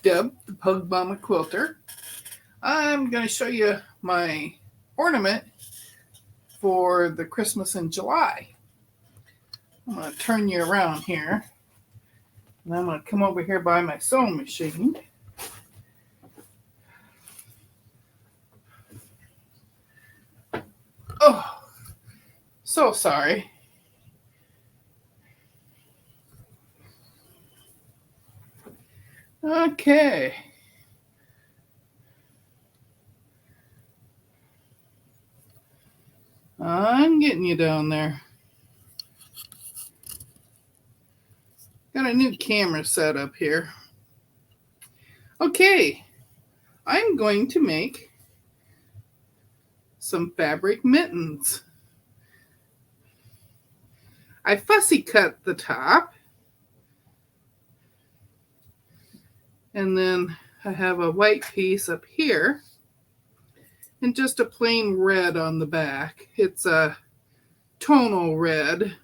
Deb, the Pug Mama Quilter. I'm going to show you my ornament for the Christmas in July. I'm going to turn you around here. And I'm going to come over here by my sewing machine. Oh, so sorry. Okay. I'm getting you down there. Got a new camera set up here. Okay, I'm going to make some fabric mittens. I fussy cut the top, and then I have a white piece up here and just a plain red on the back. It's a tonal red.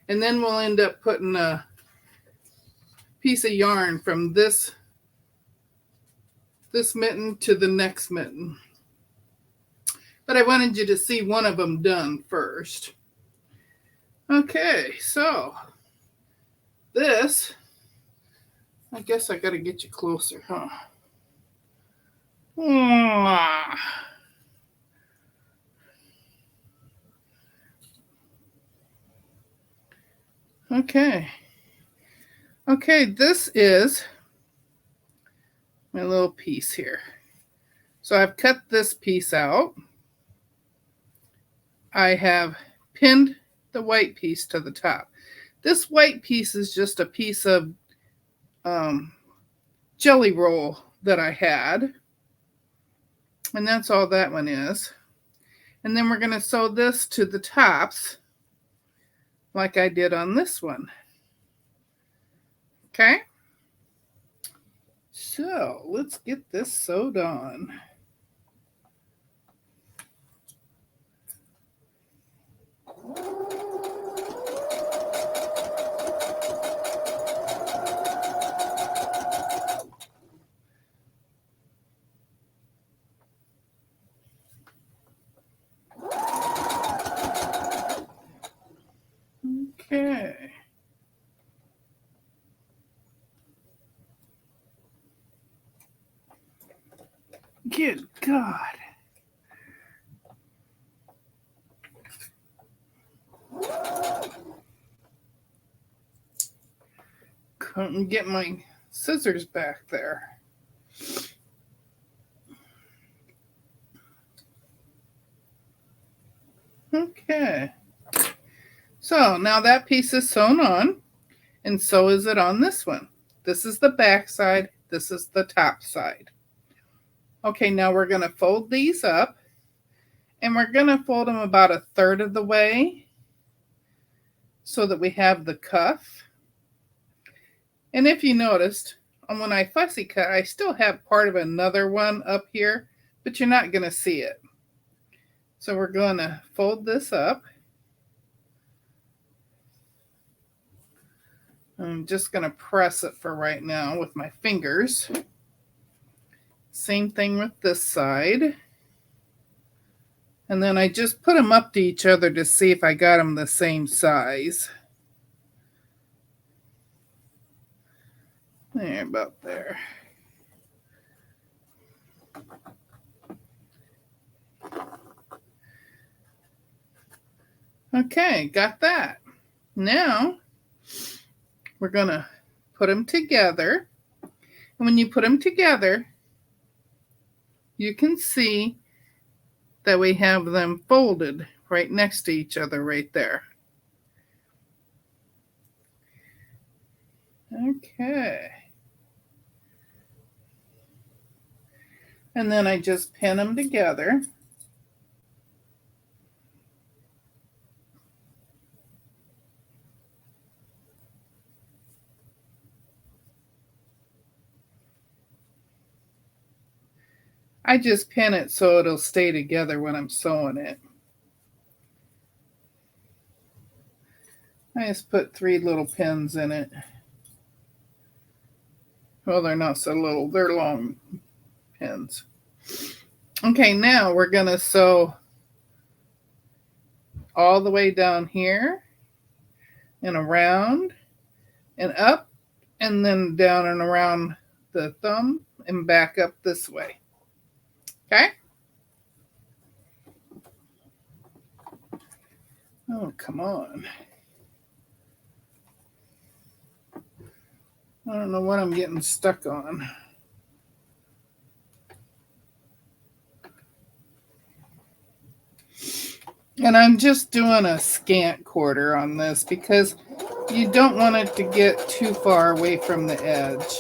And then we'll end up putting a piece of yarn from this mitten to the next mitten. But I wanted you to see one of them done first. Okay, so this, I guess I got to get you closer, huh? Okay. Okay, this is my little piece here. So I've cut this piece out. I have pinned the white piece to the top. This white piece is just a piece of jelly roll that I had. And that's all that one is. And then we're going to sew this to the tops like I did on this one. Okay? So let's get this sewed on. Okay. Good God. Couldn't get my scissors back there. Okay. So now that piece is sewn on, and so is it on this one. This is the back side. This is the top side. Okay, now we're going to fold these up, and we're going to fold them about a third of the way so that we have the cuff. And if you noticed, when I fussy cut, I still have part of another one up here, but you're not going to see it. So we're going to fold this up. I'm just going to press it for right now with my fingers. Same thing with this side. And then I just put them up to each other to see if I got them the same size. There, about there. Okay, got that. Now, we're going to put them together. And when you put them together, you can see that we have them folded right next to each other right there. Okay. And then I just pin them together. I just pin it so it'll stay together when I'm sewing it. I just put 3 little pins in it. Well, they're not so little, they're long pins. Okay, now we're going to sew all the way down here and around and up and then down and around the thumb and back up this way. Okay? Oh, come on. I don't know what I'm getting stuck on. And I'm just doing a scant quarter on this because you don't want it to get too far away from the edge.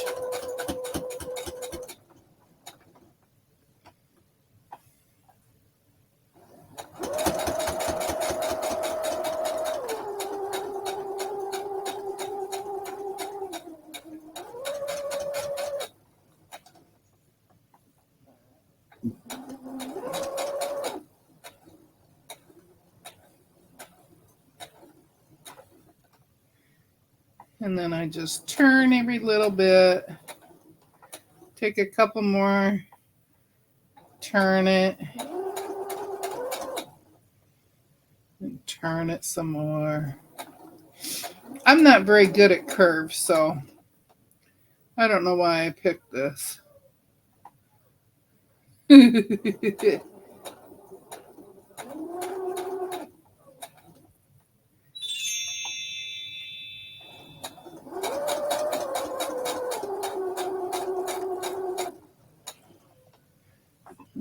And then I just turn every little bit. Take a couple more. Turn it. And turn it some more. I'm not very good at curves, so I don't know why I picked this.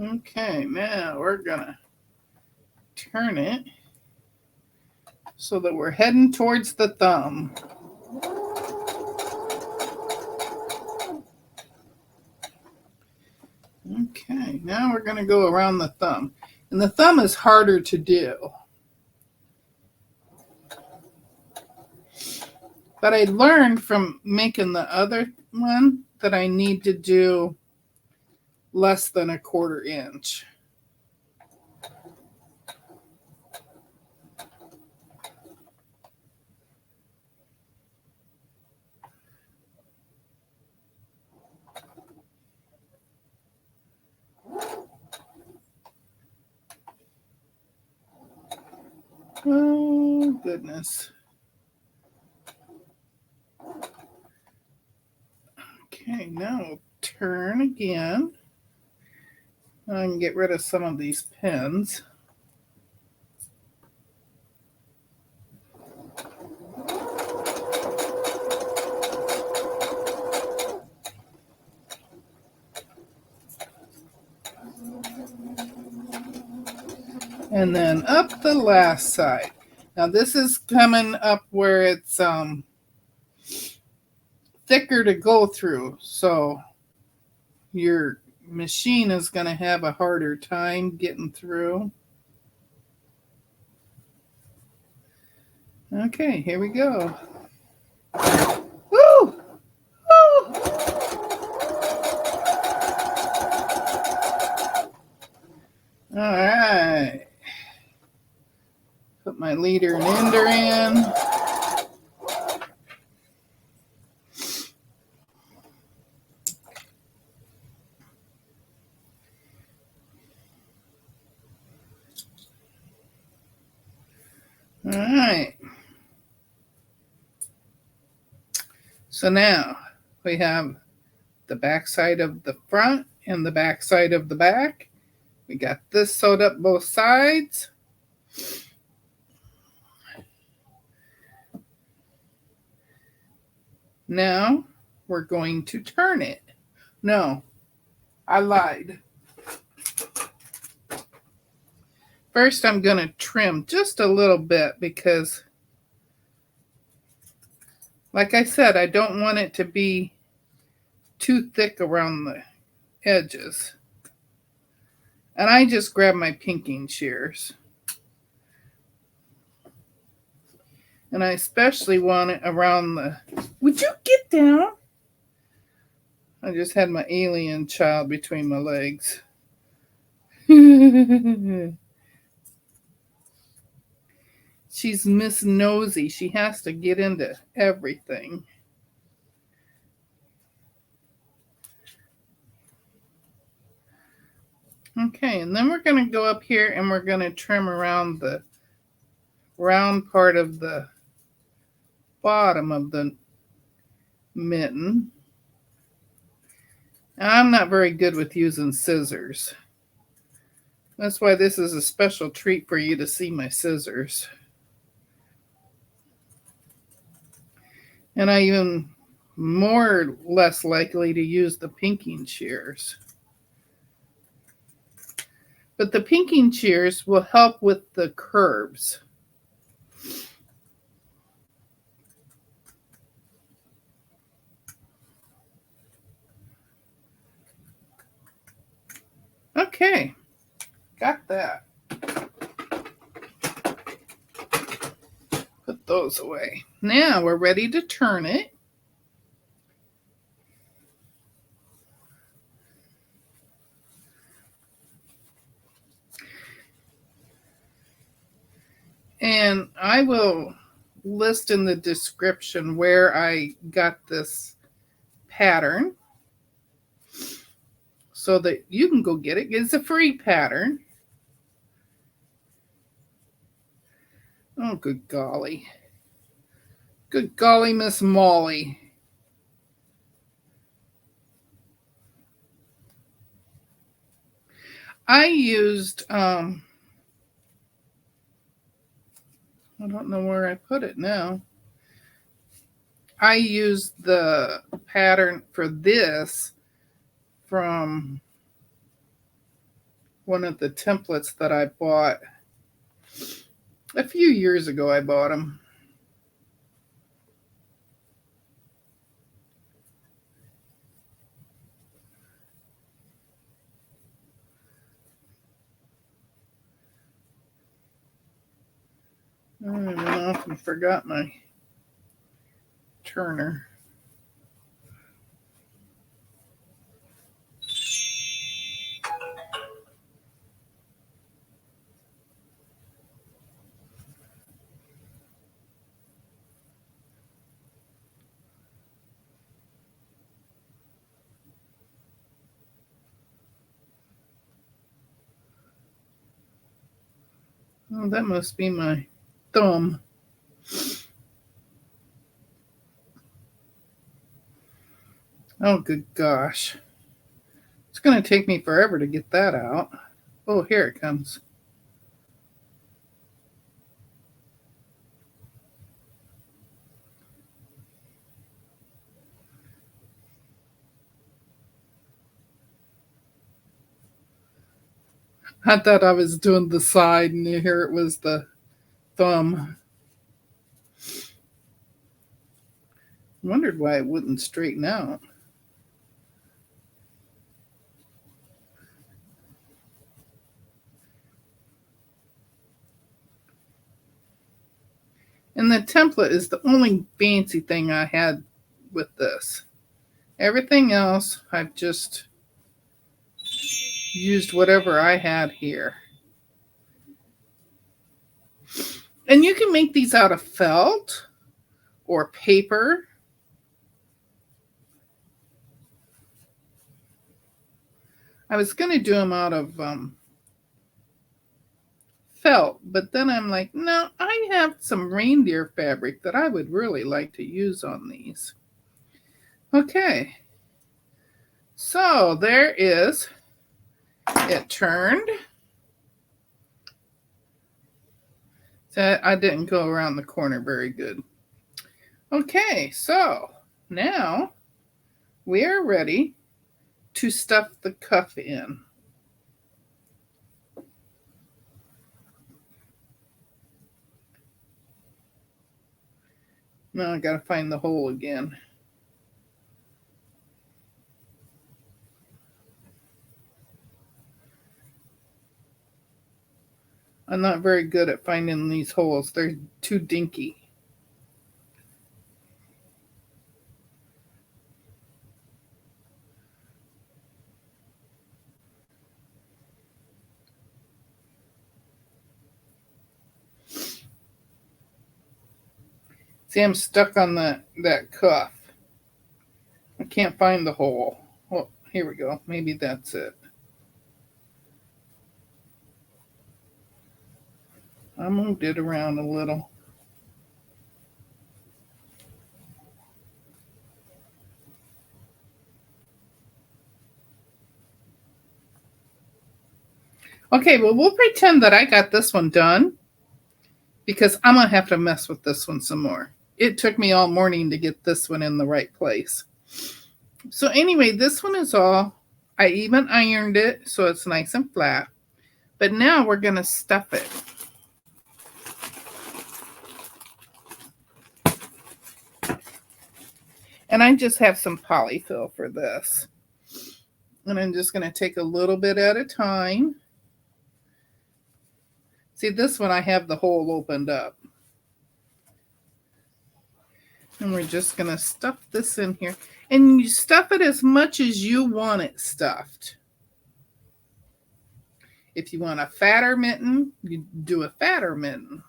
Okay, now we're gonna turn it so that we're heading towards the thumb. Okay, now we're gonna go around the thumb. And the thumb is harder to do. But I learned from making the other one that I need to do less than a 1/4 inch. Oh, goodness. Okay, now we'll turn again. I can get rid of some of these pins. And then up the last side. Now this is coming up where it's thicker to go through, so your machine is going to have a harder time getting through. Okay, here we go. Woo! Woo! All right. Put my leader and ender in. All right. So now we have the back side of the front and the back side of the back. We got this sewed up both sides. Now we're going to turn it. No, I lied. First, I'm going to trim just a little bit because, like I said, I don't want it to be too thick around the edges. And I just grab my pinking shears. And I especially want it around the... Would you get down? I just had my alien child between my legs. She's Miss Nosy. She has to get into everything. Okay, and then we're going to go up here and we're going to trim around the round part of the bottom of the mitten. And I'm not very good with using scissors. That's why this is a special treat for you to see my scissors. And I even more or less likely to use the pinking shears. But the pinking shears will help with the curves. Okay, got that. Put those away. Now we're ready to turn it. And I will list in the description where I got this pattern so that you can go get it. It's a free pattern. Oh, good golly. Good golly, Miss Molly. I used, I don't know where I put it now. I used the pattern for this from one of the templates that I bought a few years ago. I bought them. I went off and forgot my turner. Oh, that must be my thumb. Oh, good gosh. It's going to take me forever to get that out. Oh, here it comes. I thought I was doing the side, and here it was the thumb. Wondered why it wouldn't straighten out. And the template is the only fancy thing I had with this. Everything else, I've just used whatever I had here. And you can make these out of felt or paper. I was going to do them out of felt, but then I'm like, no, I have some reindeer fabric that I would really like to use on these. Okay, so there is it turned. I didn't go around the corner very good. Okay, so now we are ready to stuff the cuff in. Now I gotta find the hole again. I'm not very good at finding these holes. They're too dinky. See, I'm stuck on that cuff. I can't find the hole. Oh, here we go. Maybe that's it. I moved it around a little. Okay, well, we'll pretend that I got this one done because I'm going to have to mess with this one some more. It took me all morning to get this one in the right place. So anyway, this one is all, I even ironed it so it's nice and flat. But now we're going to stuff it. And I just have some polyfill for this. And I'm just going to take a little bit at a time. See, this one I have the hole opened up. And we're just going to stuff this in here. And you stuff it as much as you want it stuffed. If you want a fatter mitten, you do a fatter mitten.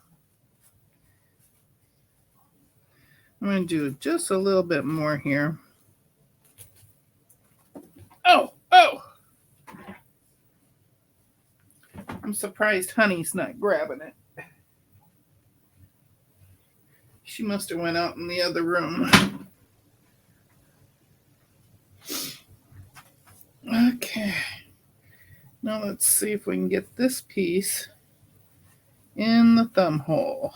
I'm going to do just a little bit more here. Oh! I'm surprised Honey's not grabbing it. She must have went out in the other room. Okay. Now let's see if we can get this piece in the thumb hole.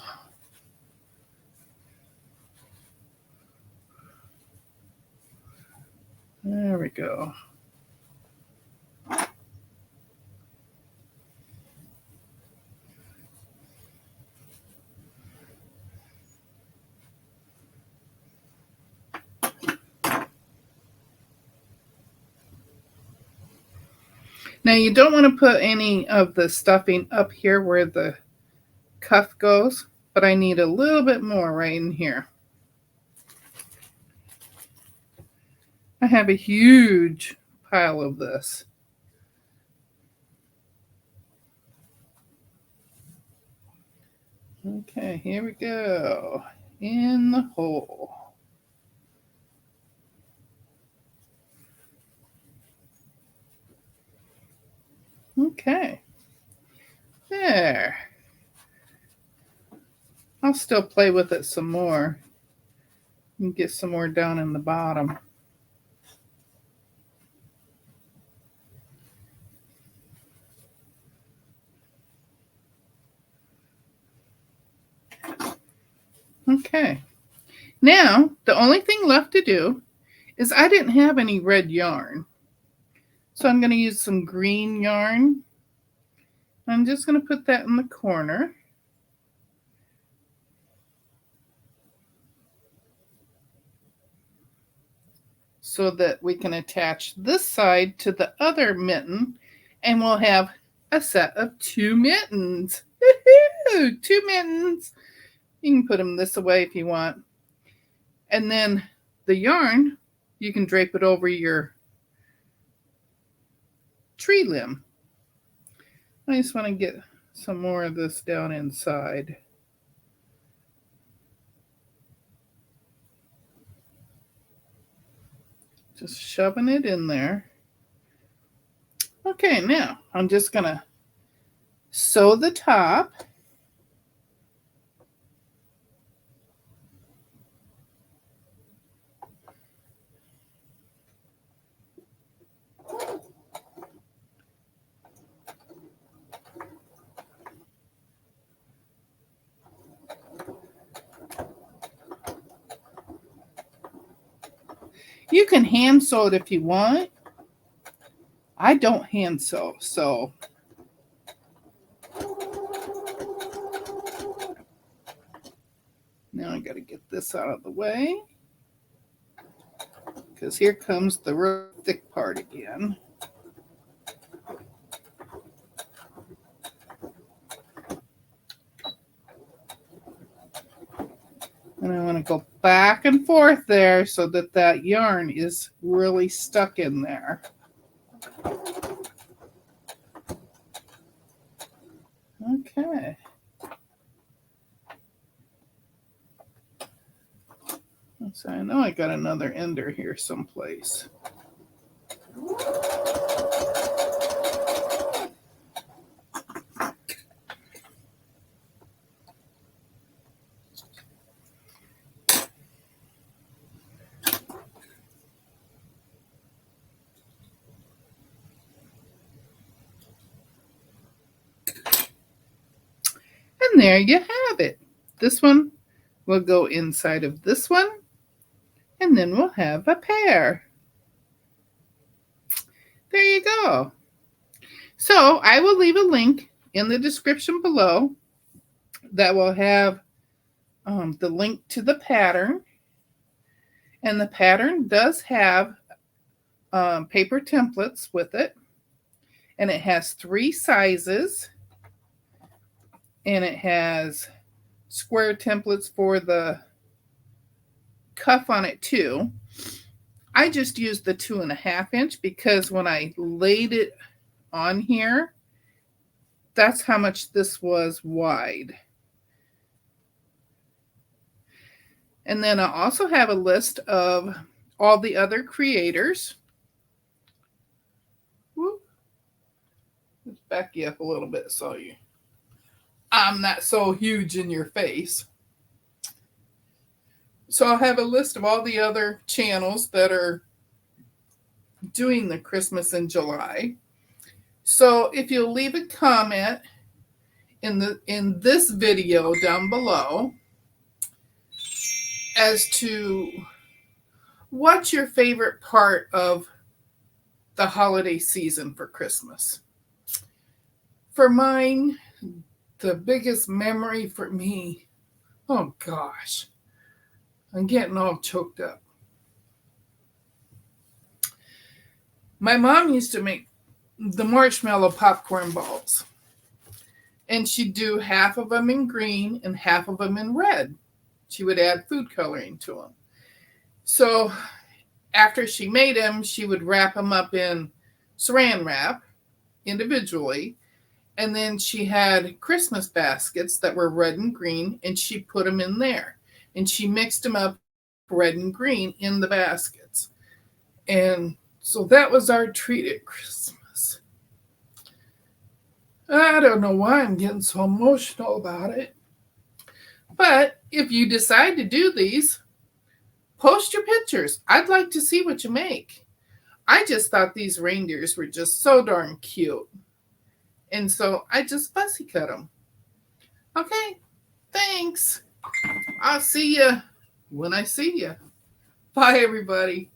There we go. Now you don't want to put any of the stuffing up here where the cuff goes, but I need a little bit more right in here. I have a huge pile of this. Okay, here we go. In the hole. Okay. There. I'll still play with it some more and get some more down in the bottom. Okay. Now, the only thing left to do is I didn't have any red yarn. So I'm going to use some green yarn. I'm just going to put that in the corner. So that we can attach this side to the other mitten and we'll have a set of 2 mittens. Woo-hoo! 2 mittens. You can put them this way if you want. And then the yarn, you can drape it over your tree limb. I just want to get some more of this down inside. Just shoving it in there. Okay, now I'm just going to sew the top. You can hand sew it if you want. I don't hand sew, so now I got to get this out of the way because here comes the real thick part again. And I want to go back and forth there so that that yarn is really stuck in there. Okay. So I know I got another ender here someplace. there you have it. This one will go inside of this one, and then we'll have a pair. There you go. So I will leave a link in the description below that will have the link to the pattern. And the pattern does have paper templates with it. And it has 3 sizes. And it has square templates for the cuff on it too. I just used the 2.5 inch because when I laid it on here, that's how much this was wide. And then I also have a list of all the other creators. Whoop. Let's back you up a little bit so I'm not so huge in your face. So I'll have a list of all the other channels that are doing the Christmas in July. So if you'll leave a comment in this video down below as to what's your favorite part of the holiday season for Christmas. For mine, the biggest memory for me, oh gosh, I'm getting all choked up. My mom used to make the marshmallow popcorn balls. And she'd do half of them in green and half of them in red. She would add food coloring to them. So after she made them, she would wrap them up in saran wrap individually. And then she had Christmas baskets that were red and green, and she put them in there. And she mixed them up red and green in the baskets. And so that was our treat at Christmas. I don't know why I'm getting so emotional about it. But if you decide to do these, post your pictures. I'd like to see what you make. I just thought these reindeers were just so darn cute. And so I just fussy cut them. Okay, thanks. I'll see you when I see you. Bye, everybody.